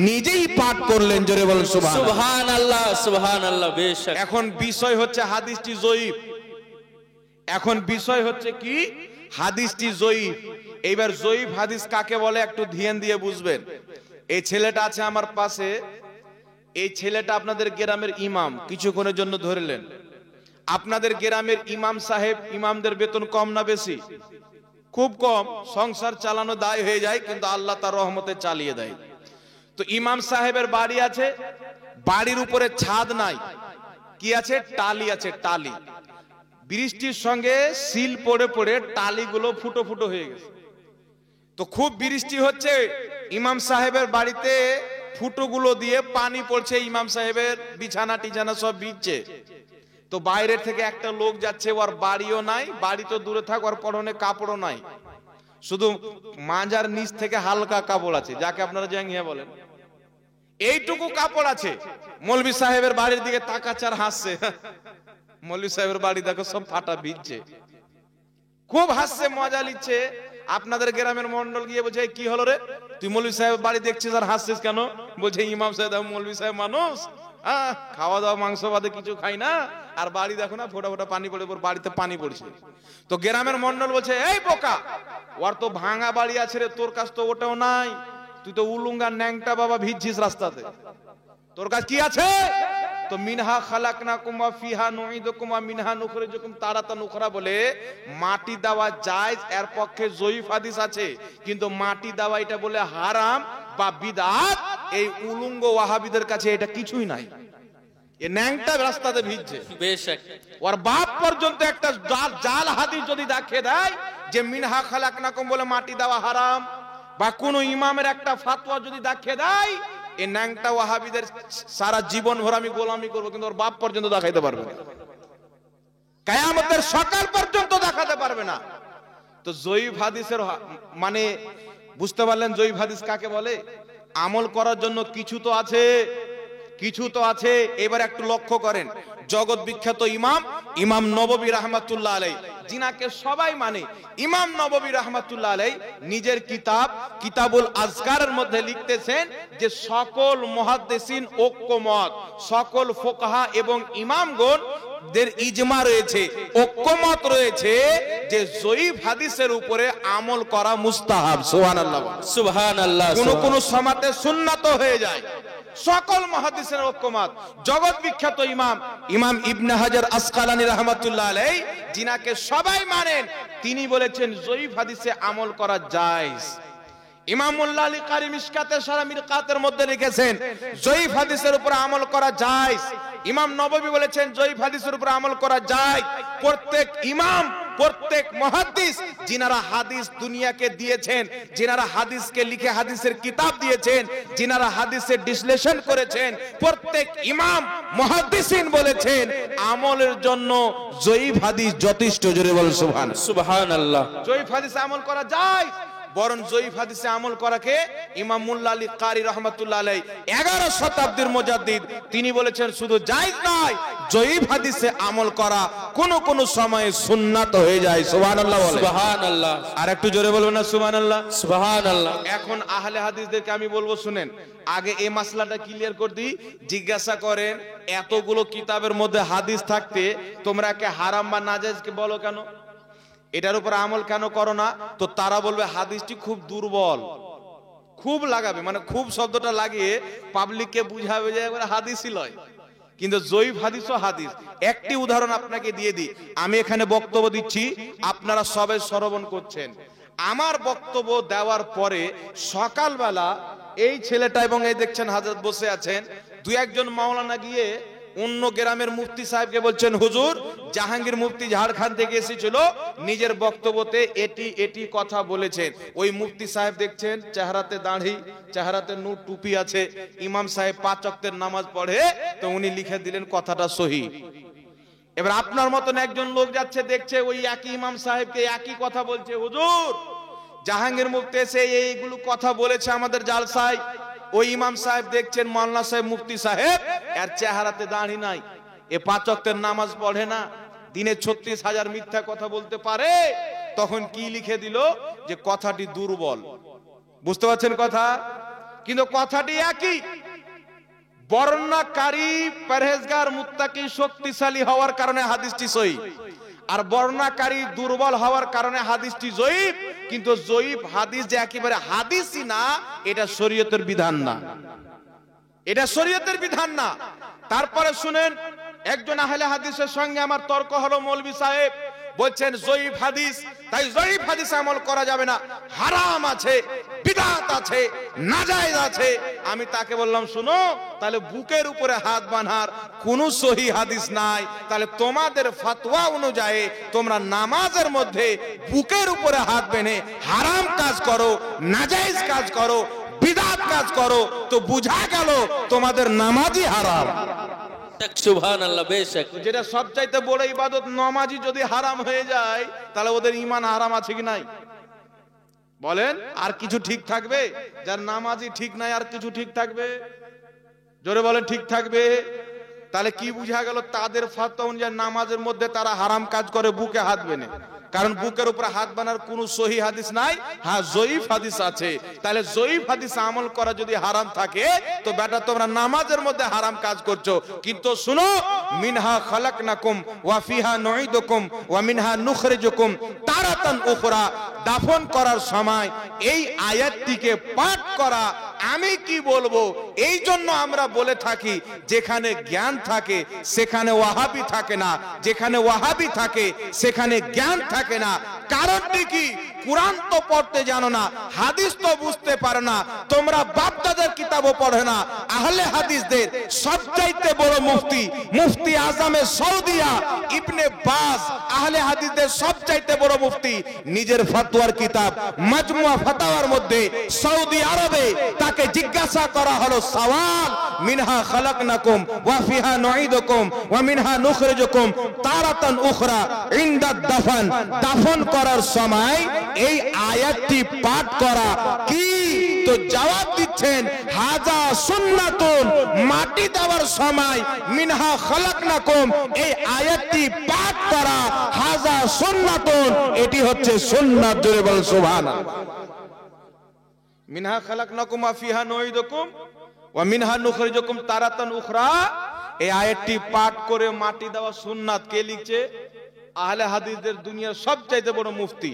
নিজেই পাঠ করলেন। জোরে বলুন সুবহানাল্লাহ। সুবহানাল্লাহ, সুবহানাল্লাহ। বেশক এখন বিষয় হচ্ছে হাদিসটি জয়ীফ। এখন বিষয় হচ্ছে কি, হাদিসটি জয়ীফ। এইবার জয়ীফ হাদিস কাকে বলে একটু ধ্যান দিয়ে বুঝবেন। এই ছেলেটা আছে আমার পাশে, এই ছেলেটা আপনাদের গ্রামের ইমাম, কিছুক্ষণের জন্য ধরলেন। আপনাদের গ্রামের ইমাম সাহেব, ইমামদের বেতন কম না বেশি? খুব কম, সংসার চালানো দায় হয়ে যায়, কিন্তু আল্লাহ তার রহমতে চালিয়ে দেয়। তো ইমাম সাহেবের বাড়ি আছে, বাড়ির উপরে ছাদ নাই, কি আছে? টালি আছে, টালি। বৃষ্টির সঙ্গে সিল পড়ে পড়ে টালিগুলো ফুটো ফুটো হয়ে গেছে। তো খুব বৃষ্টি হচ্ছে, ইমাম সাহেবের বাড়িতে ফুটোগুলো দিয়ে পানি পড়ছে, ইমাম সাহেবের বিছানা টিছানা সব ভিজছে। তো বাইরের থেকে একটা লোক যাচ্ছে, ওর বাড়িও নাই, বাড়ি তো দূরে থাক, ওর পরনে কাপড়ও নাই, শুধু মাজার নিচ থেকে হালকা কাপড় আছে, যাকে আপনারা জাঙ্গিয়া বলেন, এইটুকু কাপড় আছে। মৌলভী সাহেবের বাড়ির দিকে তাকাচ্ছে আর হাসছে। মৌলভী সাহেবের বাড়ি দেখো সব ফাটা ভিজছে, খুব হাসছে, মজা নিচ্ছে। আপনাদের গ্রামের মন্ডল গিয়ে বলছে কি হলো রে, তুই মৌলভী সাহেব বাড়ি দেখছিস আর হাসছিস কেন? বলছে ইমাম সাহেব, মৌলভী সাহেব মানুষ, খাওয়া দাওয়া মাংস বাদে কিছু খাই না, আর বাড়ি দেখো না ফোটা ফোটা পানি পড়ে, বাড়িতে পানি পড়ছে। তো গ্রামের মন্ডল বলছে এই বোকা, ওর তো ভাঙা বাড়ি আছে রে, তোর কাছে তো ওটাও নাই, তুই তো উলুঙ্গা ন্যাংটা বাবা ভিজছিস রাস্তাতে, তোর কাছে কি আছে? তো মিনহা খালাকনাকুম ওয়া ফিহা নুঈদুকুম ওয়া মিনহা নুখরিজুকুম তারাতান উখরা বলে মাটি দেওয়া জায়েজ, এর পক্ষে জয়ীফ হাদিস আছে, কিন্তু মাটি দেওয়া এটা বলে হারাম বা বিদআত, এই উলুঙ্গ ওয়াহাবিদের কাছে এটা কিছুই নাই। এ ন্যাংটা রাস্তাতে ভিজছে, বেশক ওর বাপ পর্যন্ত একটা জাল হাদিস যদি দেখিয়ে দেয় যে মিনহা খালাকনাকুম বলে মাটি দেওয়া হারাম, বা কোন ইমামের একটা ফাতোয়া যদি দেখিয়ে দেয়, এই ন্যাংটা ওয়াহাবিদের সারা জীবন ভর আমি গোলামি করবো, কিন্তু ওর বাপ পর্যন্ত দেখাইতে পারবে না, কিয়ামতের সকাল পর্যন্ত দেখাতে পারবে না। তো জয়ীফ হাদিসের মানে বুঝতে পারলেন জয়ীফ হাদিস কাকে বলে? আমল করার জন্য কিছু তো আছে, কিছু তো আছে। এবার একটু লক্ষ্য করেন, জগৎ বিখ্যাত ইমাম, ইমাম নববী রাহমাতুল্লাহ আলাইহি, যিনাকে সবাই মানে, ইমাম নববী রাহমাতুল্লাহ আলাইহি নিজের কিতাব কিতাবুল আজকারের মধ্যে লিখতেছেন যে সকল মুহাদ্দিসিন ঐক্যমত, সকল ফুকাহা এবং ইমামগণ দের ইজমা রয়েছে, ঐক্যমত রয়েছে যে জয়ীফ হাদিসের উপরে আমল করা মুস্তাহাব। সুবহানাল্লাহ, সুবহানাল্লাহ। কোন কোন সমাতে সুন্নাত হয়ে যায়। সকল মুহাদ্দিসের ঐক্যমত, জগৎ বিখ্যাত ইমাম ইমাম ইবনে হাজার আসকালানী রাহমাতুল্লাহ আলাইহি, যিনাকে সবাই মানেন, তিনি বলেছেন জয়ীফ হাদিসে আমল করা জায়েজ। ইমাম মোল্লা আলী কারি মিশকাতে সারা মিরকাতের মধ্যে লিখেছেন জয়ীফ হাদিসের উপর আমল করা যায়। ইমাম নববী বলেছেন জয়ীফ হাদিসের উপর আমল করা যায়। প্রত্যেক ইমাম, প্রত্যেক মুহাদ্দিস যিনারা হাদিস দুনিয়াকে দিয়েছেন, যিনারা হাদিসকে লিখে হাদিসের কিতাব দিয়েছেন, যিনারা হাদিসের বিশ্লেষণ করেছেন, প্রত্যেক ইমাম মুহাদ্দিসিন বলেছেন আমলের জন্য জয়ীফ হাদিস যথেষ্ট। জোরে বল সুবহানাল্লাহ। সুবহানাল্লাহ। জয়ীফ হাদিসে আমল করা যায়, বরং জয়ীফ হাদিসে আমল করাকে ইমাম মোল্লা আলী কারি রাহমাতুল্লাহ আলাইহি 11 শতাব্দীর মুজাদ্দিদ তিনি বলেছেন শুধু জায়েজ নয়, জয়ীফ হাদিসে আমল করা কোন কোন সময়ে সুন্নাত হয়ে যায়। সুবহানাল্লাহ বলেন। সুবহানাল্লাহ। আর একটু জোরে বলবেন না সুবহানাল্লাহ। সুবহানাল্লাহ। এখন আহলে হাদিসদেরকে আমি বলবো শুনেন, আগে এই মাসলাটা ক্লিয়ার করে দিই। জিজ্ঞাসা করেন এতগুলো কিতাবের মধ্যে হাদিস থাকতে তোমরা কে হারাম বা নাজায়েজকে বলো কেন, এটার উপর আমল কেন করো না? তো তারা বলবে হাদিসটি খুব দুর্বল। খুব লাগাবে, মানে খুব শব্দটা লাগিয়ে পাবলিককে বুঝাবে যে হাদিসই লয়, কিন্তু জয়ীফ হাদিসও হাদিস। একটি উদাহরণ আপনাকে দিয়ে দিই, আমি এখানে বক্তব্য দিচ্ছি, আপনারা সবাই শ্রবণ করছেন। আমার বক্তব্য দেওয়ার পরে সকালবেলা এই ছেলেটা এবং এই দেখছেন হাজরত বসে আছেন, দুই একজন মাওলানা গিয়ে অন্য গ্রামের মুফতি সাহেবকে বলছেন হুজুর জাহাঙ্গীর মুফতি ঝাড়খণ্ড থেকে এসেছিল, নিজের বক্তব্যতে এটি এটি কথা বলেছেন। ওই মুফতি সাহেব দেখছেন চেহারাতে দাড়ি, চেহারাতে নূর টুপি আছে, ইমাম সাহেব 5 ওয়াক্তের নামাজ পড়ে, তো উনি লিখে দিলেন কথাটা সহি। এবার আপনার মতন একজন লোক যাচ্ছে দেখছে ওই একই ইমাম সাহেবকে একই কথা বলছে, হুজুর জাহাঙ্গীর মুফতি এসে এইগুলো কথা বলেছে আমাদের জালসায়। ওই ইমাম সাহেব দেখছেন মাওলানা সাহেব মুফতি সাহেব এর চেহারাতে দাড়ি নাই, এ 5 ওয়াক্তের নামাজ পড়ে না, দিনে 36,000 মিথ্যা কথা বলতে পারে। তখন কি লিখে দিল যে কথাটি দুর্বল। বুঝতে পারছেন কথা? কিন্তু কথাটি একই। বর্ণনাকারী পরহেজগার মুত্তাকি শক্তিশালী হওয়ার কারণে হাদিসটি সহিহ, আর বর্ণনাকারী দুর্বল হওয়ার কারণে হাদিসটি জয়ীফ। কিন্তু জয়ীফ হাদিস যে একেবারে হাদিসই না, এটা শরীয়তের বিধান না, এটা শরীয়তের বিধান না। তারপরে শুনেন, একজন আহলে হাদিসের সঙ্গে আমার তর্ক হলো, মৌলভী সাহেব বলছেন জয়ীফ হাদিস, তাই জয়ীফ হাদিস আমল করা যাবে না, হারাম আছে, বিদআত আছে, নাজায়েজ আছে। আমি তাকে বললাম শুনো, তাহলে বুকের উপরে হাত বাঁধার কোন সহি হাদিস নাই, তাহলে তোমাদের ফতোয়া অনুযায়ী তোমরা নামাজের মধ্যে বুকের উপরে হাত বেঁধে হারাম কাজ করো, নাজায়েজ কাজ করো, বিদআত কাজ করো, তো বুঝা গেল তোমাদের নামাজই হারাম। সুবহানাল্লাহ। বেশক যেটা সবচাইতে বড় ইবাদত, নামাজই যদি হারাম হয়ে যায় তাহলে ওদের ঈমান হারাম আছে কি নাই বলেন? আর কিছু ঠিক থাকবে? যার নামাজই ঠিক নাই আর কিছু ঠিক থাকবে? জোরে বলেন ঠিক থাকবে? তাহলে কি বুঝা গেল? তাদের ফতোয়া অনুযায়ী নামাজের মধ্যে তারা হারাম কাজ করে, বুকে হাত বেঁধে। কারণ বুকের উপরে হাত বানার কোন সহি হাদিস নাই, হ্যাঁ জয়ীফ হাদিস আছে। তাহলে জয়ীফ হাদিস আমল করা যদি হারাম থাকে, তো বেটা তোমরা নামাজের মধ্যে হারাম কাজ করছো। কিন্তু শুনো, মিনহা খালাকনাকুম ওয়া ফিহা নুঈদুকুম ওয়া মিনহা নুখরিজুকুম তারাতান উখরা। দাফন করার সময় এই আয়াতটিকে পাঠ করা, আমি কি বলবো, এই জন্য আমরা বলে থাকি যেখানে জ্ঞান থাকে সেখানে ওয়াহাবি থাকে না, যেখানে ওয়াহাবি থাকে সেখানে জ্ঞান থাকে না। কারণটি কি? কুরআন তো পড়তে জানো না, হাদিস তো বুঝতে পারো না, তোমরা বাপদাদার কিতাবও পড়ে না। আহলে হাদিসদের সবচাইতে বড় মুফতি, মুফতি আজমে সৌদিয়া ইবনে বাজ, আহলে হাদিসদের সবচাইতে বড় মুফতি, নিজের ফতোয়ার কিতাব মাজমুয়া ফাতাওয়ার মধ্যে সৌদি আরবে তাকে জিজ্ঞাসা করা হলো সওয়াল, মিনহা খালাকনাকুম ওয়া ফিহা নুঈদুকুম ওয়া মিনহা নুখরিজুকুম তারাতান উখরা ইনদাদ দাফন। দাফন করার সময় এই আয়াতটি পাঠ করা কি? তো জবাব দিচ্ছেন হাজা সুন্নাতুন। মাটি দেওয়ার সময় মিনহা খালাকনাকুম এই আয়াতটি পাঠ করা হাজা সুন্নাতুন, এটি হচ্ছে সুন্নাত। জোরে বল সুবহানাল্লাহ। মিনহা খালাকনাকুম ওয়া ফিহা নুঈদুকুম ওয়া মিনহা নুখরিজুকুম তারাতান উখরা, এই আয়াতটি পাঠ করে মাটি দেওয়া সুন্নাত। কে লিখছে? আহলে হাদিসদের দুনিয়ার সবচাইতে বড় মুফতি,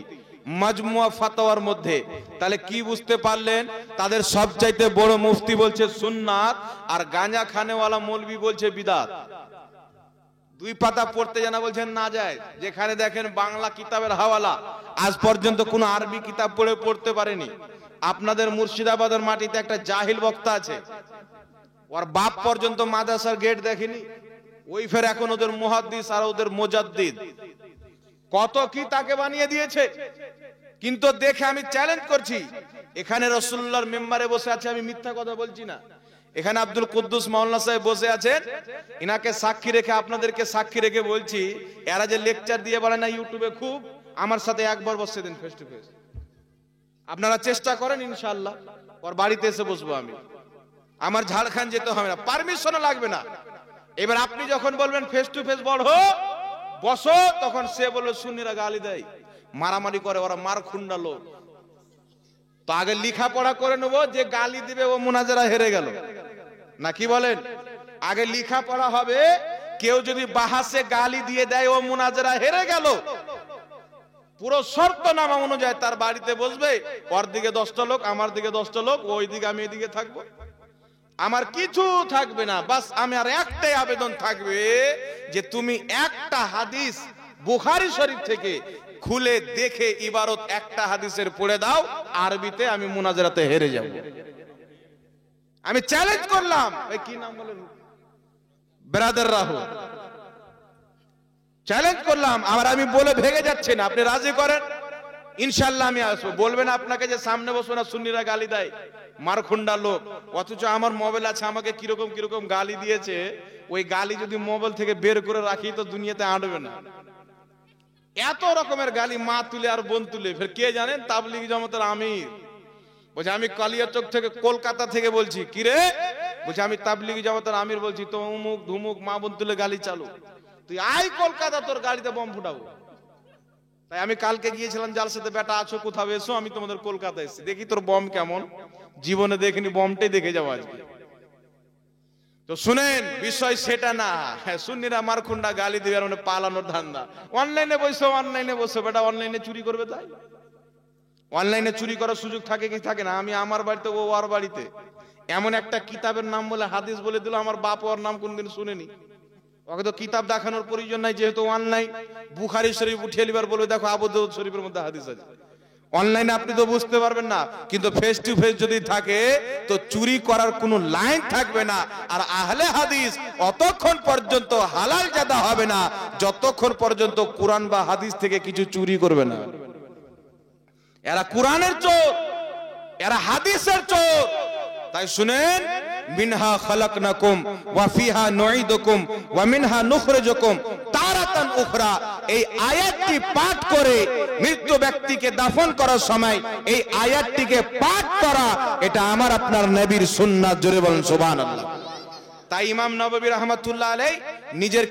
মাজমুয়া ফাতাওয়ার মধ্যে। তাহলে কি বুঝতে পারলেন? তাদের সবচাইতে বড় মুফতি বলছে সুন্নাত, আর গাঁজা খানেওয়ালা মৌলবি বলছে বিদআত। দুই পাতা পড়তে জানা বলছেন না যায়। যেখানে দেখেন বাংলা কিতাবের হাওয়ালা, আজ পর্যন্ত কোনো আরবি কিতাব পড়তে পারেনি, আপনাদের মুর্শিদাবাদের মাটিতে একটা জাহিল বক্তা আছে, ওর বাপ পর্যন্ত মাদ্রাসার গেট দেখেনি, ওই ফের এখন ওদের মুহাদ্দিস আর ওদের মুজাদ্দিদ, কত কি তাকে বানিয়ে দিয়েছে। কিন্তু দেখে আমি চ্যালেঞ্জ করছি, এখানে রাসূলুল্লাহর মেম্বারে বসে আছে, আমি মিথ্যা কথা বলছি না। এখানে আব্দুল কুদ্দুস মাওলানা সাহেব বসে আছেন, ইনাকে সাক্ষী রেখে আপনাদেরকে সাক্ষী রেখে বলছি, এরা যে লেকচার দিয়ে বলে না ইউটিউবে, খুব আমার সাথে একবার বসে দিন ফেস টু ফেস, আপনারা চেষ্টা করেন, ইনশাআল্লাহ ওর বাড়িতে এসে বসবো আমি, আমার ঝাড়খণ্ড যেতে হবে না, পারমিশনও লাগবে না। এবার আপনি যখন বলবেন ফেস টু ফেস বড় বসো, তখন সে বলবে সুন্নিরা গালি দেয়, মারামারি করে, ওরা মার খুন্ডা লোক। তো আগে লেখাপড়া করে নেবো, যে গালি দিবে ও মুনাজারা হেরে গেল, না কি বলেন? আগে লেখাপড়া হবে, কেউ যদি বাহাসে গালি দিয়ে দেয় ও মুনাজারা হেরে গেল, পুরো শর্তনামা অনুযায়ী তার বাড়িতে বসবে, ওর দিকে 10টা লোক, আমার দিকে 10টা লোক, ওই দিকে আমি এদিকে থাকবো, আমার কিছু থাকবে না। বাস আমি আর একটাই আবেদন থাকবে, যে তুমি একটা হাদিস বুখারী শরীফ থেকে খুলে দেখে ইবারত একটা হাদিসের পড়ে দাও আরবিতে, আমি মুনাজারাতে হেরে যাব। আমি চ্যালেঞ্জ করলাম, এই কি নাম বলেন, ব্রাদার রাহুল, চ্যালেঞ্জ করলাম, আর আমি বলে ভেঙে যাচ্ছে না, আপনি রাজি করেন, ইনশাআল্লাহ আমি আসবো। বলবেন আপনাকে যে সামনে বসো না, সুন্নিরা গালি দেয়, মারখুন্ডা লোক, অথচ আমার মোবাইল আছে, আমাকে কিরকম কিরকম গালি দিয়েছে, ওই গালি যদি মোবাইল থেকে বের করে রাখি তো দুনিয়াতে আঁটবে না, এত রকমের গালি, মা তুলে আর বোন তুলে। ফের কে জানেন, তাবলিগি জামাতের আমির বলছে, আমি কালিয়াচক থেকে, কলকাতা থেকে বলছি। কি রে? বলছে আমি তাবলিগি জামাতের আমির বলছি, তো উমুক ধুমুক মা বোন তুলে গালি চালু, তুই আই কলকাতা, তোর গাড়িতে বম ফুটাবো। তাই আমি কালকে গিয়েছিলাম জালসাতে, বেটা আছো কোথাও, এসো, আমি তোমাদের কলকাতা এসেছি, দেখি তোর বম কেমন, জীবনে দেখিনি, বমটাই দেখে যাবো আজকে। তো শুনেন, বিষয় সেটা না, হ্যাঁ সুন্নিরা মারখুন্ডা গালি দিবে আর মানে পালানোর ধান্দা। অনলাইনে বসে বেটা অনলাইনে চুরি করবে, তাই অনলাইনে চুরি করার সুযোগ থাকে কি থাকে না? আমি আমার বাড়িতে, ও ওর বাড়িতে, এমন একটা কিতাবের নাম বলে হাদিস বলে দিল, আমার বাপ ওর নাম কোনদিন শুনেনি, ওকে তো কিতাব দেখানোর প্রয়োজন নাই, যেহেতু অনলাইন। বুখারী শরীফ উঠিয়ে লিবার বলবে দেখো আবু দাউদ শরীফের মধ্যে হাদিস আছে, অনলাইনে আপনি তো বুঝতে পারবেন না, কিন্তু ফেস টু ফেস যদি থাকে তো চুরি করার কোনো লাইন থাকবে না। আর আহলে হাদিস অতক্ষণ পর্যন্ত হালাল জাদা হবে না যতক্ষণ পর্যন্ত কোরআন বা হাদিস থেকে কিছু চুরি করবে না। এরা কোরআনের চোর, এরা হাদিসের চোর। তাই শুনেন, মিনহা খালাকনাকুম ওয়া ফিহা নুঈদুকুম ওয়া মিনহা নুখরিজুকুম তারাতান উখরা। এই আয়াতটি পাঠ করে মৃত্যু ব্যক্তিকে দাফন করার সময় এই আয়াতটিকে পাঠ করা, এটা আমার আপনার নবীর সুন্নাত। জোরে বলেন সুবহানাল্লাহ। তাই ইমাম নববী রাহমাতুল্লাহ আলাইহি নিজের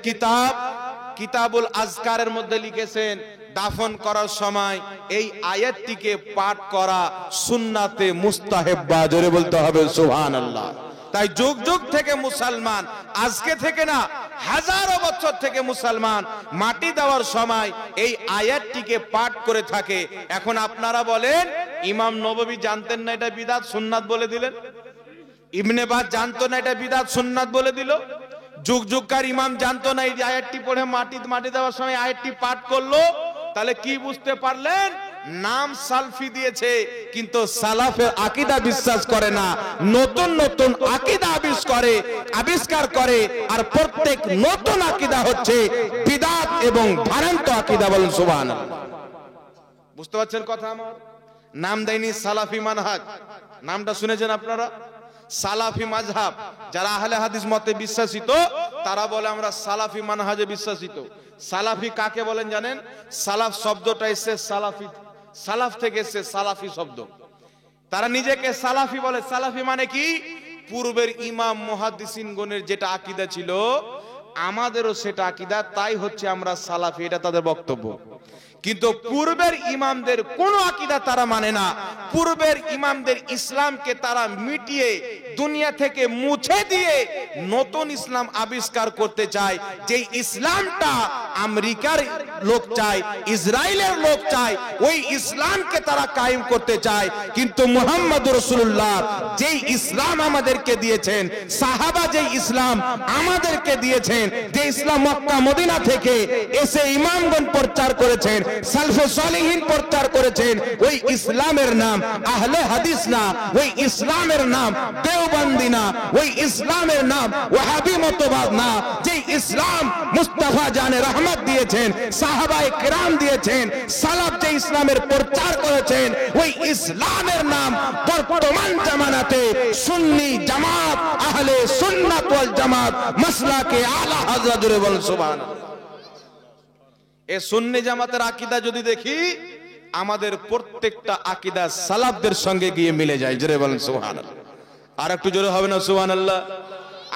কিতাবুল আজকারের মধ্যে লিখেছেন, দাফন করার সময় এই আয়াতটিকে পাঠ করা সুন্নাতে মুস্তাহাব্বা। জোরে বলতে হবে সুবহানাল্লাহ। তাই যুগ যুগ থেকে মুসলমান, আজকে থেকে না, হাজারো বছর থেকে মুসলমান মাটি দেওয়ার সময় এই আয়াতটিকে পাঠ করে থাকে। এখন আপনারা বলেন, ইমাম নববী জানতেন না এটা বিদআত, সুন্নাত বলে দিলেন? ইবনে বাজ জানতো না এটা বিদআত, সুন্নাত বলে দিল? যুগ যুগকার ইমাম জানতো না এই আয়াতটি পড়ে মাটি দেওয়ার সময় আয়াতটি পাঠ করলো? তাহলে কি বুঝতে পারলেন? নাম সালফি দিয়েছে, কিন্তু সালাফের আকীদা বিশ্বাস করে না, নতুন নতুন আকীদা আবিষ্কার করে। আর প্রত্যেক নতুন আকীদা হচ্ছে বিদআত এবং ভ্রান্ত আকীদা। বলেন সুবহানাল্লাহ। বুঝতে পারছেন কথা আমার? নাম দেয়নি সালাফি মানহাজ, নামটা শুনেছেন আপনারা? সালাফি মাযহাব, যারা আহলে হাদিস মতে বিশ্বাসিত তারা বলে আমরা সালাফি মানহাজে বিশ্বাসিত। সালাফি কাকে বলেন জানেন? সালাফ শব্দটা এসেছে সালাফ থেকে এসেছে, সালাফি শব্দ। তারা নিজেকে সালাফি বলে। সালাফি মানে কি? পূর্বের ইমাম মুহাদ্দিসিনগণের যেটা আকীদা ছিল আমাদেরও সেটা আকীদা, তাই হচ্ছে আমরা সালাফি, এটা তাদের বক্তব্য। কিন্তু পূর্বের ইমামদের কোন আকীদা তারা মানে না। পূর্বের ইমামদের ইসলামকে তারা মিটিয়ে দুনিয়া থেকে মুছে দিয়ে নতুন ইসলাম আবিষ্কার করতে চায়। যে ইসলামটা আমেরিকার লোক চায়, ইসরায়েলের লোক চায়, ওই ইসলামকে তারা কায়েম করতে চায়। কিন্তু মুহাম্মদুর রাসূলুল্লাহ যেই ইসলাম আমাদেরকে দিয়েছেন, সাহাবা যেই ইসলাম আমাদেরকে দিয়েছেন, যে ইসলাম মক্কা মদিনা থেকে এসে ইমামগণ প্রচার করে করেছেন, সালফে সালেহিন প্রচার করেছেন, ওই ইসলামের নাম আহলে হাদিস না, ওই ইসলামের নাম দেওবন্দি না, ওই ইসলামের নাম ওয়াহাবি মতবাদ না। যে ইসলাম মুস্তাফা জানে রহমত দিয়েছেন, সাহাবায়ে কেরাম দিয়েছেন, সালাফ যে ইসলামের প্রচার করেছেন, ওই ইসলামের নাম বর্তমান জামানাতে সুন্নি জামাত, আহলে সুন্নাত ওয়াল জামাত, মাসলাকে আলা হযরত বল সুবহানাল্লাহ। এই সুন্নি জামাতের আকীদা যদি দেখি, আমাদের প্রত্যেকটা আকীদা সালাফদের সঙ্গে গিয়ে মিলে যায়। জোরে বলেন সুবহানাল্লাহ। আর একটু জোরে হবে না সুবহানাল্লাহ?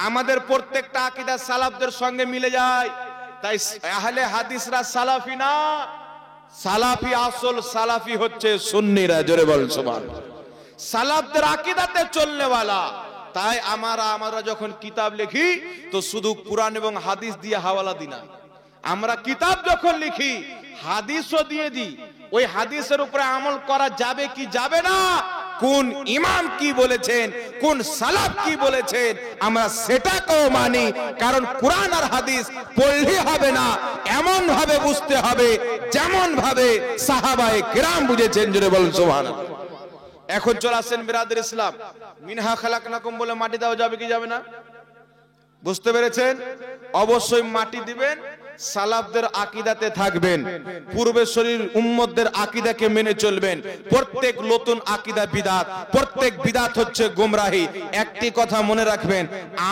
আমাদের প্রত্যেকটা আকীদা সালাফদের সঙ্গে মিলে যায়। তাই আহলে হাদিসরা সালাফি না, সালাফি আসল সালাফি হচ্ছে সুন্নিরা। জোরে বলেন সুবহানাল্লাহ। সালাফদের আকীদাতে চলনেওয়ালা। তাই আমরা যখন কিতাব লিখি তো শুধু কুরআন এবং হাদিস দিয়ে হাওয়ালা দিই না, আমরা কিতাব যখন লিখি হাদিসও দিয়ে দিই। ওই হাদিসের উপরে আমল করা যাবে কি যাবে না, কোন ইমাম কি বলেছেন, কোন সালাফ কি বলেছেন, আমরা সেটাকেও মানি। কারণ কুরআন আর হাদিস পড়লে হবে না, এমন ভাবে বুঝতে হবে যেমন ভাবে সাহাবায়ে কেরাম বুঝেছেন। জোরে বলুন সুবহানাল্লাহ। এখন চলে আসেন বিরাদর ইসলাম, মিনহা খালাকনাকুম বলে মাটি দেওয়া যাবে কি যাবে না? বুঝতে পেরেছেন? অবশ্যই মাটি দিবেন, সালাফদের আকীদাতে থাকবেন, পূর্বেশ্বরীর উম্মতদের আকীদাকে মেনে চলবেন। প্রত্যেক নতুন আকীদা বিদআত, প্রত্যেক বিদআত হচ্ছে গোমরাহি। একটি কথা মনে রাখবেন,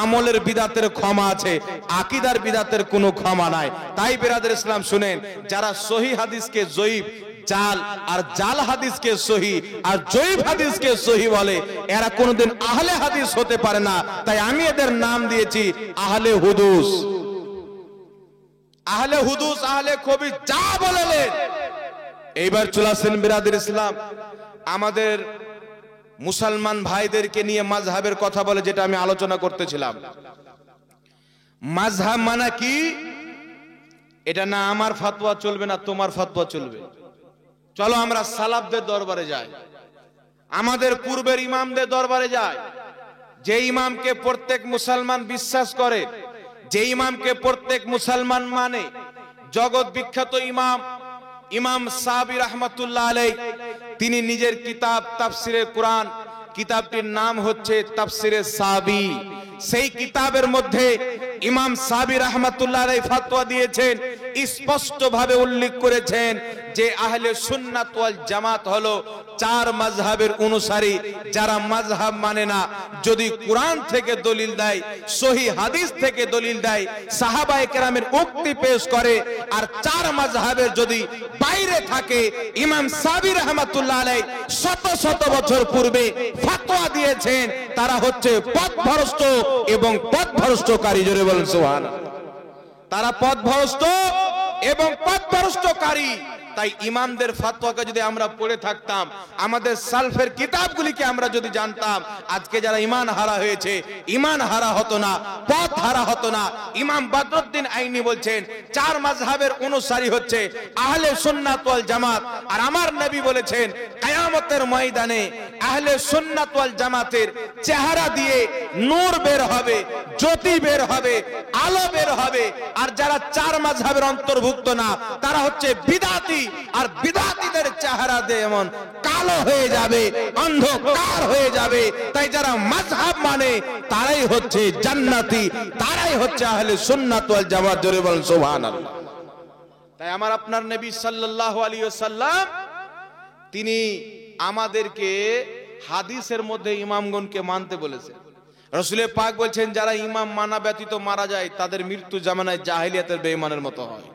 আমলের বিদআতের ক্ষমা আছে, আকীদার বিদআতের কোনো ক্ষমা নাই। তাই বিরাদর ইসলাম শুনেন, যারা সহিহ হাদিসকে জয়ীফ, জাল আর জাল হাদিসকে সহি আর জয়ীফ হাদিসকে সহি বলে, এরা কোনোদিন আহলে হাদিস হতে পারে না। তাই আমি এদের নাম দিয়েছি আহলে হুদুস। আহলে হুদুস, আহলে খবিস যা বলেন। এইবার চলে আসেন বিরাদর ইসলাম, আমাদের মুসলমান ভাইদেরকে নিয়ে মাযহাবের কথা বলে, যেটা আমি আলোচনা করতেছিলাম। মাযহাব মানে কি? এটা না আমার ফতোয়া চলবে, না তোমার ফতোয়া চলবে। চলো আমরা সালাফদের দরবারে যাই, আমাদের পূর্বের ইমামদের দরবারে যাই। যে ইমামকে প্রত্যেক মুসলমান বিশ্বাস করে, যে ইমামকে প্রত্যেক মুসলমান মানে, জগৎ বিখ্যাত ইমাম ইমাম সাহাবী রাহমাতুল্লাহ আলাইহি, তিনি নিজের কিতাব তাফসিরে কুরআন, কিতাবটির নাম হচ্ছে তাফসিরে সাহাবী। সেই কিতাবের মধ্যে ইমাম সাহাবী রাহমাতুল্লাহ আলাইহি ফতোয়া দিয়েছেন, স্পষ্ট ভাবে উল্লেখ করেছেন যে আহলে সুন্নাত ওয়াল জামাত হলো চার মাযহাবের অনুসারী। যারা মাযহাব মানে না, যদি কুরআন থেকে দলিল দেয়, সহিহ হাদিস থেকে দলিল দেয়, সাহাবায়ে কেরামের উক্তি পেশ করে, আর চার মাযহাবের যদি বাইরে থাকে, ইমাম সাহাবী রাহমাতুল্লাহ আলাইহি শত শত বছর পূর্বে ফতোয়া দিয়েছেন, তারা হচ্ছে পথভ্রষ্ট এবং পথভ্রষ্টকারী। জোরে বলেন সুবহানাল্লাহ। তারা পথভ্রষ্ট এবং পথভ্রষ্টকারী। তাই ইমামদের ফতোয়াকে যদি আমরা পড়ে থাকতাম, আমাদের সালফের কিতাবগুলিকে আমরা যদি জানতাম, আজকে যারা ঈমান হারা হয়েছে, ঈমান হারা হতো না, পথ হারা হতো না। ইমাম বদরুদ্দিন আইনি বলছেন, চার মাযহাবের অনুসারী হচ্ছে আহলে সুন্নাত ওয়াল জামাত। আর আমার নবী বলেছেন, কিয়ামতের ময়দানে আহলে সুন্নাত ওয়াল জামাতের চেহারা দিয়ে নূর বের হবে, জ্যোতি বের হবে, আলো বের হবে। আর যারা চার মাযহাবের অন্তর্ভুক্ত না, তারা হচ্ছে বিদআতি। আর বিদআতীদের চেহারা দিয়ে এমন কালো হয়ে যাবে, অন্ধকার হয়ে যাবে। তাই যারা মাযহাব মানে, তারাই হচ্ছে জান্নাতি, তারাই হচ্ছে আহলে সুন্নাত ওয়াল জামাত। জোরে বলেন সুবহানাল্লাহ। তাই আমার আপনার নবী সাল্লাল্লাহু আলাইহি ওয়াসাল্লাম, তিনি আমাদেরকে হাদিসের মধ্যে ইমামগণকে মানতে বলেছেন। রাসূল পাক বলছেন, যারা ইমাম মানা ব্যতীত মারা যায়, তাদের মৃত্যু জামানায় জাহেলিয়াতের বেঈমানের মতো হয়।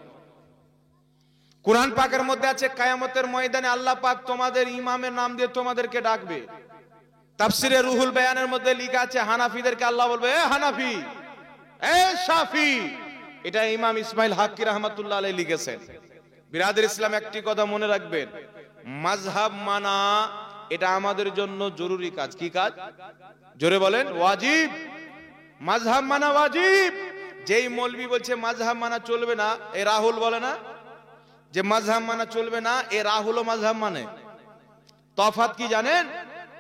কুরআন পাকের মধ্যে আছে, কিয়ামতের ময়দানে আল্লাহ পাক তোমাদের ইমামের নাম দিয়ে তোমাদেরকে ডাকবে। তাফসিরে রুহুল বায়ানের মধ্যে লেখা আছে, হানাফিদেরকে আল্লাহ বলবে, এ হানাফি, এ শাফি। এটা ইমাম ইসমাইল হাক্কি রাহমাতুল্লাহ আলাইহি লিখেছেন। বিরাদর ইসলাম, একটি কথা মনে রাখবেন, মাযহাব মানা এটা আমাদের জন্য জরুরি কাজ। কি কাজ? জোরে বলেন, ওয়াজিব। মাযহাব মানা ওয়াজিব। যেই মৌলবি বলছে মাযহাব মানা চলবে না, এ রাহুল বলে না যে মাযহাব মানা চলবে না, এ রাহুলও মাযহাব মানে। তফাৎ কি জানেন?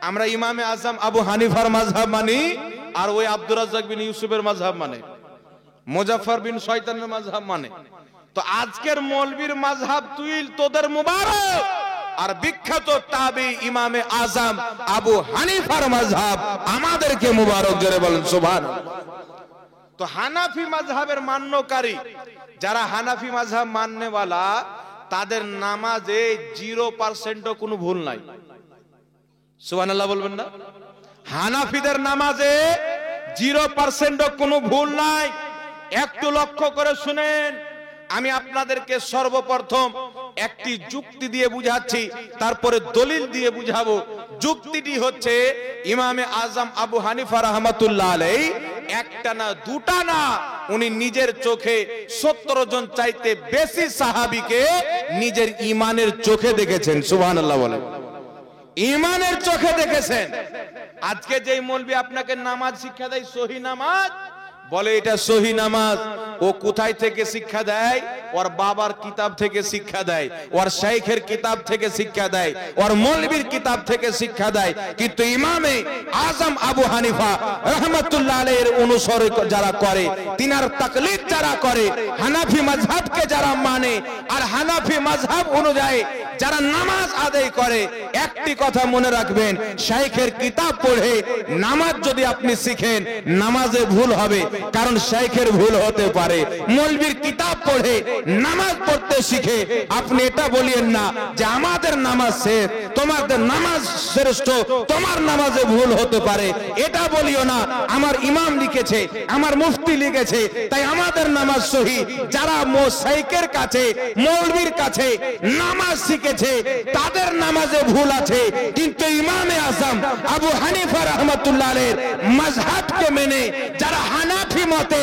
আমরা ইমামে আজম আবু হানিফার মাযহাব মানি, আর ওই আব্দুর রাজ্জাক বিন ইউসুফের মাযহাব মানে, মুজাফফর বিন শয়তানের মাযহাব মানে। তো আজকের মৌলবীর মাযহাব তুই তোদের মুবারক, আর বিখ্যাত তাবি ইমামে আজম আবু হানিফার মাযহাব আমাদেরকে মুবারক। জোরে বলেন সুবহানাল্লাহ। তো হানাফি মাযহাবের মান্যকারী যারা হানাফি মাযহাব মাননেওয়ালা, তাদের নামাজে 0% কোনো ভুল নাই। সুবহানাল্লাহ বলবেন না? হানাফিদের নামাজে 0% কোনো ভুল নাই। একটু লক্ষ্য করে শুনেন, আমি আপনাদেরকে সর্বপ্রথম একটি যুক্তি দিয়ে বুঝাচ্ছি, তারপরে দলিল দিয়ে বুঝাবো। যুক্তিটি হচ্ছে, ইমামে আজম আবু হানিফা রাহমাতুল্লাহ আলাইহি একটা না দুটা না, উনি নিজের চোখে 70 জন চাইতে বেশি সাহাবীকে নিজের ঈমানের চোখে দেখেছেন। সুবহানাল্লাহ বলেন। ঈমানের চোখে দেখেছেন। আজকে যেই মৌলবি আপনাকে নামাজ শিক্ষা দেয়, সহি নামাজ বলে, এটা সহি নামাজ, ও কোথায় থেকে শিক্ষা দেয়? ওর বাবার কিতাব থেকে শিক্ষা দেয়, ওর শাইখের কিতাব থেকে শিক্ষা দেয়, ওর মৌলবীর কিতাব থেকে শিক্ষা দেয়। কিন্তু ইমামে আজম আবু হানিফা রাহমাতুল্লাহ আলাইহির অনুসরণ যারা করে, তিনার তাকলিদ যারা করে, হানাফি মাযহাবকে যারা মানে, আর হানাফি মাযহাব অনুযায়ী যারা নামাজ আদায় করে, একটি কথা মনে রাখবেন, শাইখের কিতাব পড়ে নামাজ যদি আপনি শিখেন, নামাজে ভুল হবে, কারণ শাইখের ভুল হতে পারে। মৌলবীর কিতাব পড়ে নামাজ পড়তে শিখে আপনি এটা বলিয়েন না যে আমাদের নামাজ শেষ, তোমাদের নামাজ শ্রেষ্ঠ, তোমার নামাজে ভুল হতে পারে, এটা বলিও না। আমার ইমাম লিখেছে, আমার মুফতি লিখেছে, তাই আমাদের নামাজ সহি। যারা শাইখের কাছে, মৌলবীর কাছে নামাজ শিখেছে, তাদের নামাজে ভুল আছে, কিন্তু ইমামে আজম আবু হানিফা রাহমাতুল্লাহ আলাইহির মাযহাবকে মেনে যারা হানাফি মতে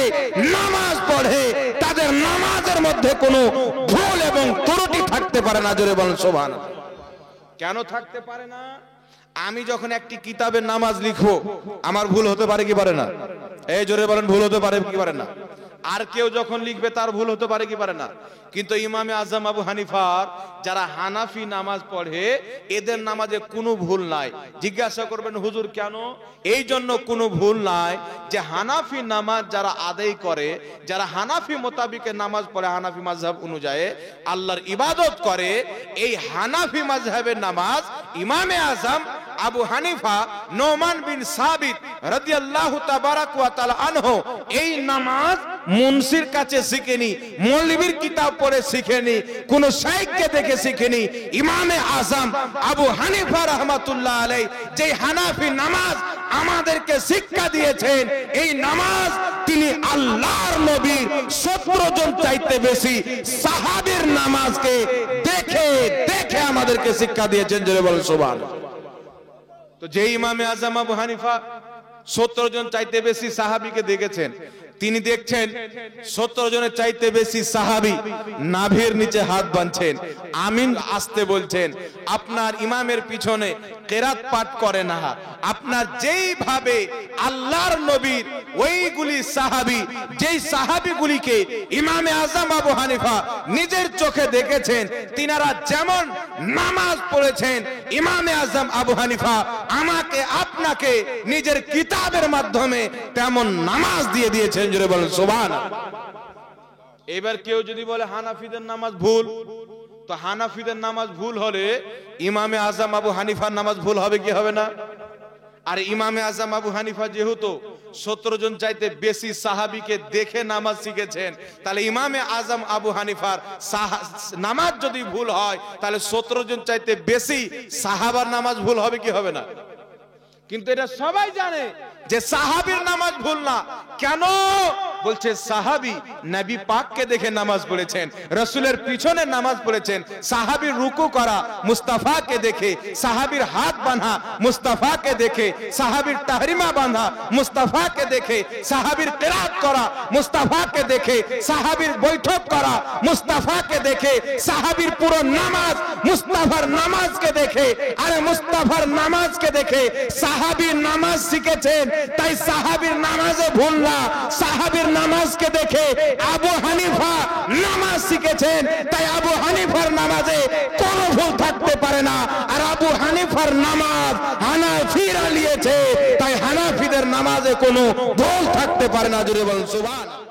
নামাজ পড়ে, তাদের নামাজের মধ্যে কোনো ভুল এবং ত্রুটি থাকতে পারে না। জোরে বলেন সুবহানাল্লাহ। কেন থাকতে পারে না? আমি যখন একটি কিতাবের নামাজ লিখবো, আমার ভুল হতে পারে কি পারে না? এই জোরে বলেন, ভুল হতে পারে কি পারে না? আর কেউ যখন লিখবে, তার ভুল হতে পারে কি পারে না? কিন্তু ইমামে আজম আবু হানিফার যারা হানাফি নামাজ পড়ে, এদের নামাজে কোনো ভুল নাই। জিজ্ঞাসা করবেন, হুজুর কেন? এই জন্য কোনো ভুল নাই যে হানাফি নামাজ যারা আদায় করে, যারা হানাফি মোতাবিকে নামাজ পড়ে, হানাফি মাযহাব অনুযায়ী আল্লাহর ইবাদত করে, এই হানাফি মাযহাবের নামাজ ইমামে আজম আবু হানিফা নোমান বিন সাবিত রাদিয়াল্লাহু তাবারাক ওয়া তাআলা আনহু এই নামাজ মুনসির কাছে শিখেনি, মৌলবীর কিতাব পড়ে শিখেনি, কোন শাইখকে দেখে শিখেনি। ইমামে আজম আবু হানিফা রাহমাতুল্লাহ আলাইহি যে হানাফি নামাজ আমাদেরকে শিক্ষা দিয়েছেন, এই নামাজ তিনি আল্লাহর নবীর 70 জন চাইতে বেশি সাহাবীর নামাজকে দেখে দেখে আমাদেরকে শিক্ষা দিয়েছেন। জোরে বলেন সুবহানাল্লাহ। তো যে ইমামে আজম আবু হানিফা 70 জন চাইতে বেশি সাহাবীকে দেখেছেন, তিনি দেখছেন 70 জনের চাইতে বেশি সাহাবী নাভির নিচে হাত বাঁধছেন, আমিন আসতে বলছেন। আপনার ইমামের পিছনে কেরাত পাঠ করে না। আপনার যেইভাবে আল্লাহর নবীর ওইগুলি সাহাবী, যেই সাহাবীগুলিকে ইমামে আজম আবু হানিফা নিজের চোখে দেখেছেন, তিনারা যেমন নামাজ পড়েছেন, ইমামে আজম আবু হানিফা আমাকে আপনাকে নিজের কিতাবের মাধ্যমে তেমন নামাজ দিয়ে দিয়েছেন। জোরে বলেন সুবহানাল্লাহ। এবার কেউ যদি বলে হানাফিদের নামাজ ভুল, তো হানাফিদের নামাজ ভুল হলে ইমামে আজম আবু হানিফার নামাজ ভুল হবে কি হবে না? আর ইমামে আজম আবু হানিফা যেহেতু 70 জন চাইতে বেশি সাহাবীকে দেখে নামাজ শিখেছেন, তাহলে ইমামে আজম আবু হানিফার নামাজ যদি ভুল হয়, তাহলে 70 জন চাইতে বেশি সাহাবার নামাজ ভুল হবে কি হবে না? কিন্তু এটা সবাই জানে যে সাহাবীর নামাজ ভুল না। কেন? বলছে সাহাবী নবী পাককে দেখে নামাজ পড়েছেন, রাসূলের পিছনে নামাজ পড়েছেন, সাহাবীর রুকু করা মুস্তাফাকে দেখে, সাহাবীর হাত বাঁধা মুস্তাফাকে দেখে, সাহাবীর তাহরিমা বাঁধা মুস্তাফাকে দেখে, সাহাবীর কিরাত করা মুস্তাফাকে দেখে, সাহাবীর বৈঠক করা মুস্তাফাকে দেখে, সাহাবীর পুরো নামাজ মুস্তাফার নামাজকে দেখে, আরে মুস্তাফার নামাজকে দেখে সাহাবী নামাজ শিখেছেন। তাই সাহাবীর নামাজে ভুল না, সাহাবীর নামাজকে দেখে আবু হানিফা নামাজ শিখেছেন, তাই আবু হানিফার নামাজে কোনো ভুল থাকতে পারে না। আর আবু হানিফার নামাজ হানাফিরা নিয়েছে, তাই হানাফিদের নামাজে কোনো ভুল থাকতে পারে না। জোরে বলুন সুবহানাল্লাহ।